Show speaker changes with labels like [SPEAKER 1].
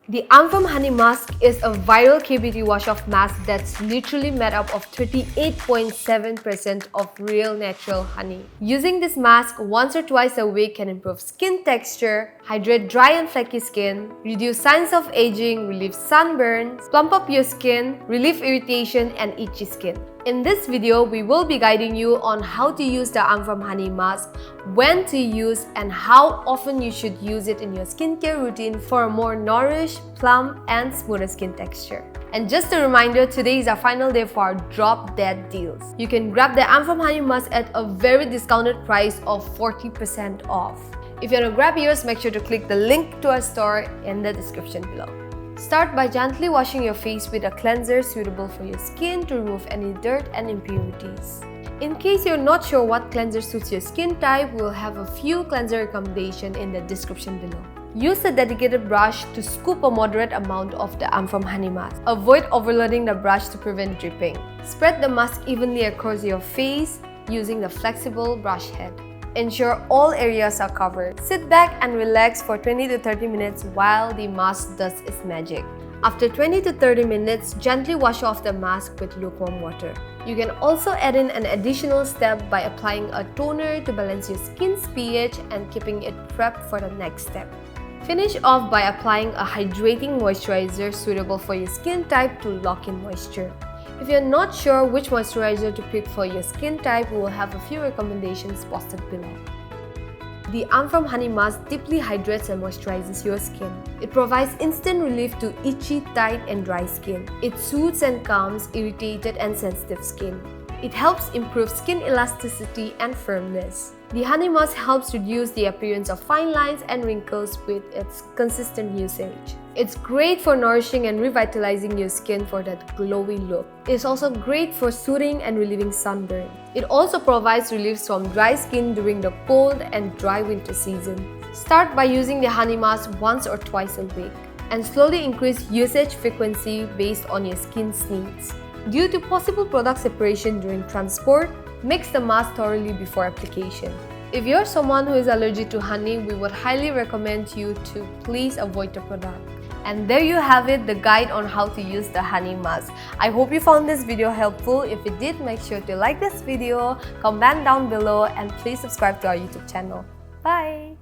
[SPEAKER 1] The I'm From Honey mask is a viral KBT wash-off mask that's literally made up of 38.7% of real natural honey. Using this mask once or twice a week can improve skin texture, hydrate dry and flaky skin, reduce signs of aging, relieve sunburns, plump up your skin, relieve irritation and itchy skin. In this video, we will be guiding you on how to use the I'm From Honey mask, when to use, and how often you should use it in your skincare routine for a more nourished, plump, and smoother skin texture. And just a reminder, today is our final day for our Drop Dead deals. You can grab the I'm From Honey mask at a very discounted price of 40% off. If you want to grab yours, make sure to click the link to our store in the description below. Start by gently washing your face with a cleanser suitable for your skin to remove any dirt and impurities. In case you're not sure what cleanser suits your skin type, we'll have a few cleanser recommendations in the description below. Use a dedicated brush to scoop a moderate amount of the I'm From Honey mask. Avoid overloading the brush to prevent dripping. Spread the mask evenly across your face using the flexible brush head. Ensure all areas are covered. Sit back and relax for 20 to 30 minutes while the mask does its magic. After 20 to 30 minutes, gently wash off the mask with lukewarm water. You can also add in an additional step by applying a toner to balance your skin's pH and keeping it prepped for the next step. Finish off by applying a hydrating moisturizer suitable for your skin type to lock in moisture. If you're not sure which moisturizer to pick for your skin type, we will have a few recommendations posted below. The I'm From Honey mask deeply hydrates and moisturizes your skin. It provides instant relief to itchy, tight, and dry skin. It soothes and calms irritated and sensitive skin. It helps improve skin elasticity and firmness. The honey mask helps reduce the appearance of fine lines and wrinkles with its consistent usage. It's great for nourishing and revitalizing your skin for that glowy look. It's also great for soothing and relieving sunburn. It also provides relief from dry skin during the cold and dry winter season. Start by using the honey mask once or twice a week and slowly increase usage frequency based on your skin's needs. Due to possible product separation during transport, mix the mask thoroughly before application. If you're someone who is allergic to honey, we would highly recommend you to please avoid the product. And there you have it, the guide on how to use the honey mask. I hope you found this video helpful. If you did, make sure to like this video, comment down below, and please subscribe to our YouTube channel. Bye!